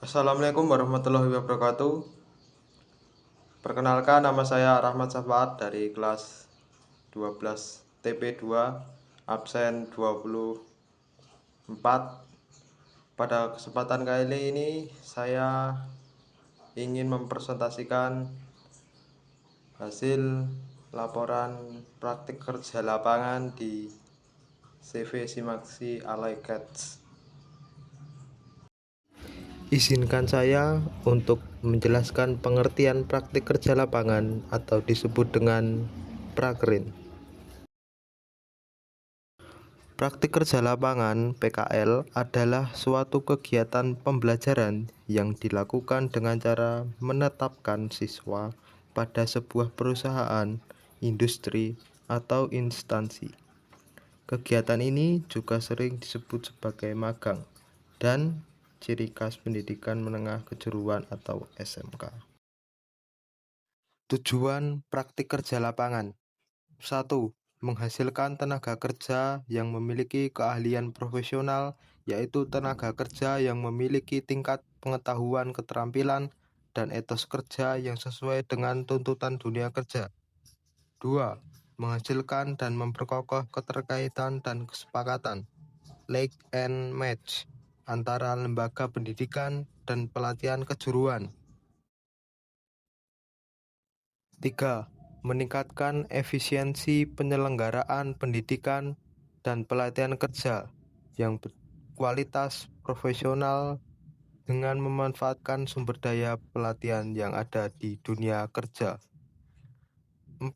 Assalamualaikum warahmatullahi wabarakatuh. Perkenalkan, nama saya Rahmat Safaat dari kelas 12 TP2, absen 24. Pada kesempatan kali ini saya ingin mempresentasikan hasil laporan praktik kerja lapangan di CV Simaksi Alay Cats. Izinkan saya untuk menjelaskan pengertian praktik kerja lapangan atau disebut dengan prakerin. Praktik kerja lapangan (PKL) adalah suatu kegiatan pembelajaran yang dilakukan dengan cara menetapkan siswa pada sebuah perusahaan, industri, atau instansi. Kegiatan ini juga sering disebut sebagai magang dan ciri khas pendidikan menengah kejuruan atau SMK. Tujuan praktik kerja lapangan: 1. Menghasilkan tenaga kerja yang memiliki keahlian profesional, yaitu tenaga kerja yang memiliki tingkat pengetahuan, keterampilan, dan etos kerja yang sesuai dengan tuntutan dunia kerja. 2. Menghasilkan dan memperkokoh keterkaitan dan kesepakatan (link and match) antara lembaga pendidikan dan pelatihan kejuruan. 3. Meningkatkan efisiensi penyelenggaraan pendidikan dan pelatihan kerja yang berkualitas profesional dengan memanfaatkan sumber daya pelatihan yang ada di dunia kerja. 4.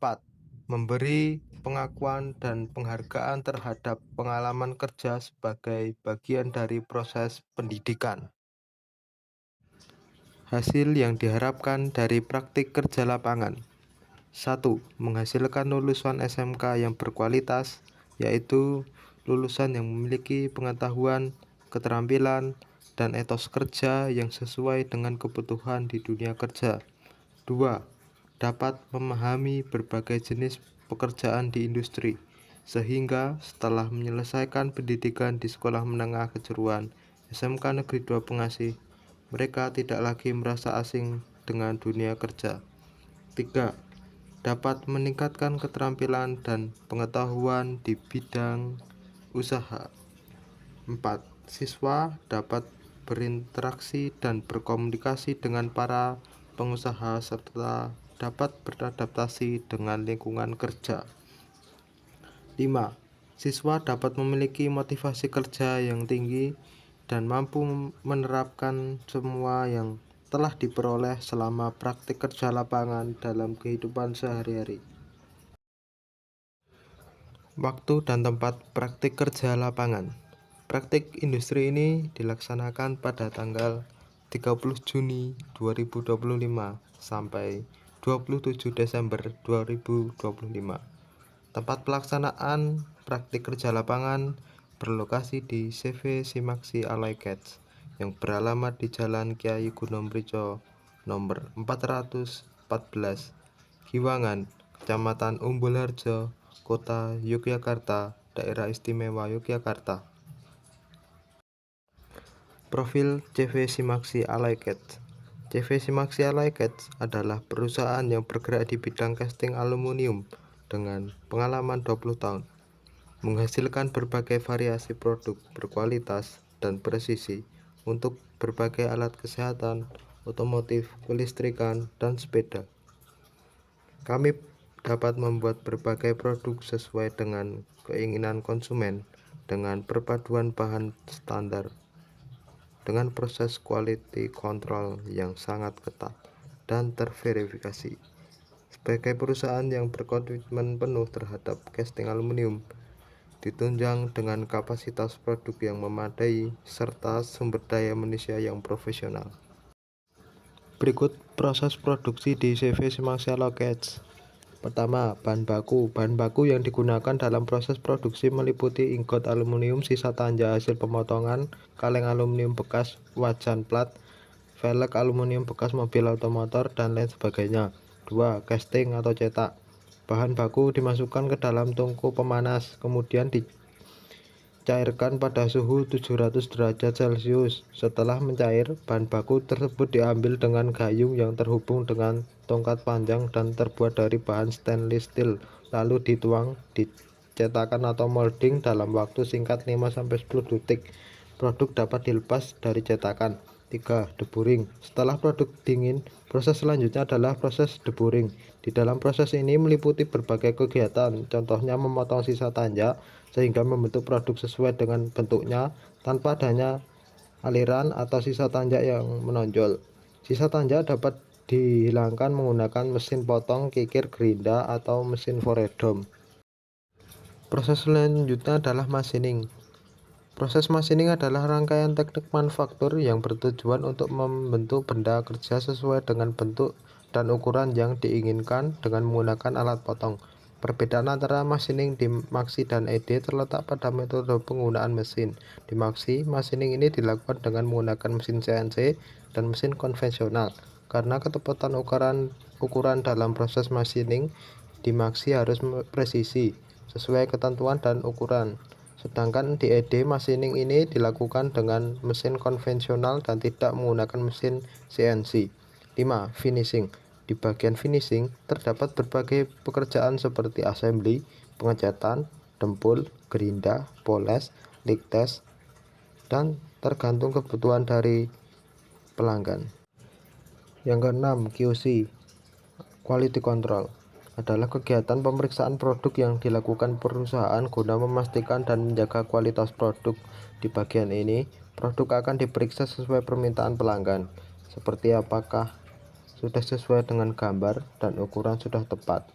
Memberi pengakuan dan penghargaan terhadap pengalaman kerja sebagai bagian dari proses pendidikan. Hasil yang diharapkan dari praktik kerja lapangan: 1. Menghasilkan lulusan SMK yang berkualitas, yaitu lulusan yang memiliki pengetahuan, keterampilan, dan etos kerja yang sesuai dengan kebutuhan di dunia kerja. 2. Dapat memahami berbagai jenis pekerjaan di industri, sehingga setelah menyelesaikan pendidikan di sekolah menengah kejuruan SMK Negeri 2 Pengasih, mereka tidak lagi merasa asing dengan dunia kerja. 3. Dapat meningkatkan keterampilan dan pengetahuan di bidang usaha. 4. Siswa dapat berinteraksi dan berkomunikasi dengan para pengusaha serta dapat beradaptasi dengan lingkungan kerja. 5. Siswa dapat memiliki motivasi kerja yang tinggi dan mampu menerapkan semua yang telah diperoleh selama praktik kerja lapangan dalam kehidupan sehari-hari. Waktu dan tempat praktik kerja lapangan. Praktik industri ini dilaksanakan pada tanggal 30 Juni 2025 sampai 27 Desember 2025. Tempat pelaksanaan praktik kerja lapangan berlokasi di CV Simaksi Alay Cats yang beralamat di Jalan Kiai Gunung Prico nomor 414, Giwangan, Kecamatan Umbul Harjo, Kota Yogyakarta, Daerah Istimewa Yogyakarta. Profil CV Simaksi Alay Cats. CV Simaksi Alay Cats adalah perusahaan yang bergerak di bidang casting aluminium dengan pengalaman 20 tahun, menghasilkan berbagai variasi produk berkualitas dan presisi untuk berbagai alat kesehatan, otomotif, kelistrikan, dan sepeda. Kami dapat membuat berbagai produk sesuai dengan keinginan konsumen dengan perpaduan bahan standar dengan proses quality control yang sangat ketat dan terverifikasi. Sebagai perusahaan yang berkomitmen penuh terhadap casting aluminium, ditunjang dengan kapasitas produk yang memadai serta sumber daya manusia yang profesional. Berikut proses produksi di CV Simaksi Alay Cats. Pertama, bahan baku. Bahan baku yang digunakan dalam proses produksi meliputi ingot aluminium, sisa tanja hasil pemotongan, kaleng aluminium bekas, wajan plat, velg aluminium bekas mobil otomotor, dan lain sebagainya. 2. Casting atau cetak. Bahan baku dimasukkan ke dalam tungku pemanas, kemudian Cairkan pada suhu 700 derajat Celcius. Setelah mencair, bahan baku tersebut diambil dengan gayung yang terhubung dengan tongkat panjang dan terbuat dari bahan stainless steel, lalu dituang di cetakan atau molding dalam waktu singkat 5-10 detik. Produk dapat dilepas dari cetakan. 3. Deburring. Setelah produk dingin, proses selanjutnya adalah proses deburring. Di dalam proses ini meliputi berbagai kegiatan, contohnya memotong sisa tanjak sehingga membentuk produk sesuai dengan bentuknya tanpa adanya aliran atau sisa tanjak yang menonjol. Sisa tanjak dapat dihilangkan menggunakan mesin potong, kikir, gerinda, atau mesin foredom. Proses selanjutnya adalah machining. Proses machining adalah rangkaian teknik manufaktur yang bertujuan untuk membentuk benda kerja sesuai dengan bentuk dan ukuran yang diinginkan dengan menggunakan alat potong. Perbedaan antara machining di Maxi dan ED terletak pada metode penggunaan mesin. Di Maxi, machining ini dilakukan dengan menggunakan mesin CNC dan mesin konvensional. Karena ketepatan ukuran dalam proses machining di Maxi harus presisi, sesuai ketentuan dan ukuran. Sedangkan di ED, machining ini dilakukan dengan mesin konvensional dan tidak menggunakan mesin CNC. 5. Finishing. Di bagian finishing, terdapat berbagai pekerjaan seperti assembly, pengecatan, dempul, gerinda, poles, lick test, dan tergantung kebutuhan dari pelanggan. Yang keenam, QC, Quality Control, adalah kegiatan pemeriksaan produk yang dilakukan perusahaan guna memastikan dan menjaga kualitas produk. Di bagian ini, produk akan diperiksa sesuai permintaan pelanggan, seperti apakah sudah sesuai dengan gambar dan ukuran sudah tepat.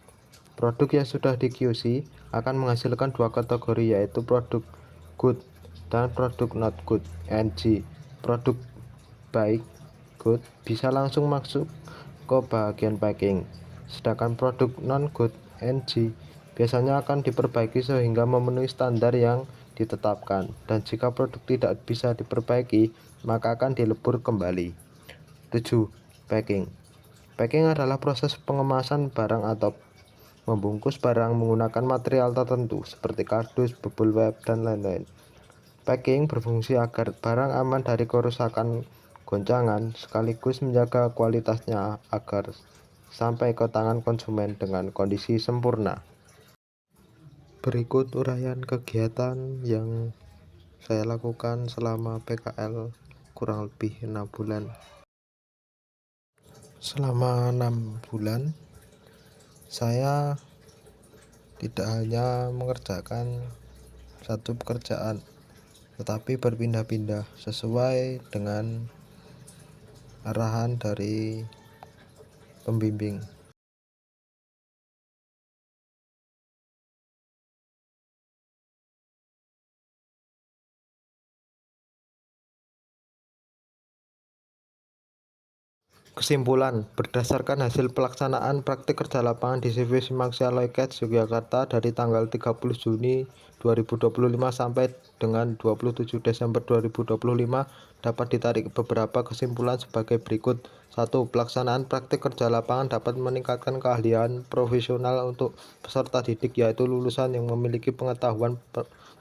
Produk yang sudah di QC akan menghasilkan dua kategori, yaitu produk good dan produk not good (NG). Produk baik good bisa langsung masuk ke bagian packing, sedangkan produk non good (NG) biasanya akan diperbaiki sehingga memenuhi standar yang ditetapkan, dan jika produk tidak bisa diperbaiki maka akan dilebur kembali. 7. Packing. Packing adalah proses pengemasan barang atau membungkus barang menggunakan material tertentu seperti kardus, bubble wrap, dan lain-lain. Packing berfungsi agar barang aman dari kerusakan, goncangan, sekaligus menjaga kualitasnya agar sampai ke tangan konsumen dengan kondisi sempurna. Berikut uraian kegiatan yang saya lakukan selama PKL kurang lebih 6 bulan. Selama 6 bulan, saya tidak hanya mengerjakan satu pekerjaan, tetapi berpindah-pindah sesuai dengan arahan dari pembimbing. Kesimpulan, berdasarkan hasil pelaksanaan praktik kerja lapangan di CV Simaxi Alloy Cats Yogyakarta dari tanggal 30 Juni 2025 sampai dengan 27 Desember 2025 dapat ditarik beberapa kesimpulan sebagai berikut. 1. Pelaksanaan praktik kerja lapangan dapat meningkatkan keahlian profesional untuk peserta didik, yaitu lulusan yang memiliki pengetahuan,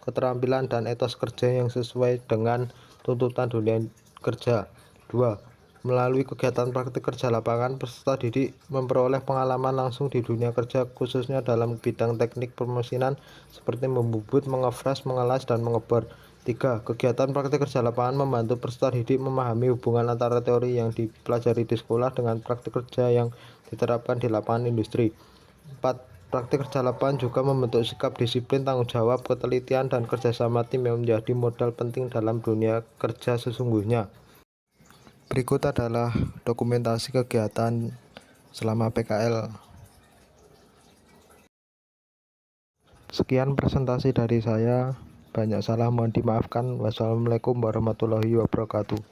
keterampilan, dan etos kerja yang sesuai dengan tuntutan dunia kerja. 2. Melalui kegiatan praktik kerja lapangan, peserta didik memperoleh pengalaman langsung di dunia kerja, khususnya dalam bidang teknik permesinan seperti membubut, mengefras, mengelas, dan mengebor. 3. Kegiatan praktik kerja lapangan membantu peserta didik memahami hubungan antara teori yang dipelajari di sekolah dengan praktik kerja yang diterapkan di lapangan industri. 4. Praktik kerja lapangan juga membentuk sikap disiplin, tanggung jawab, ketelitian, dan kerjasama tim yang menjadi modal penting dalam dunia kerja sesungguhnya. Berikut adalah dokumentasi kegiatan selama PKL. Sekian presentasi dari saya. Banyak salah mohon dimaafkan. Wassalamualaikum warahmatullahi wabarakatuh.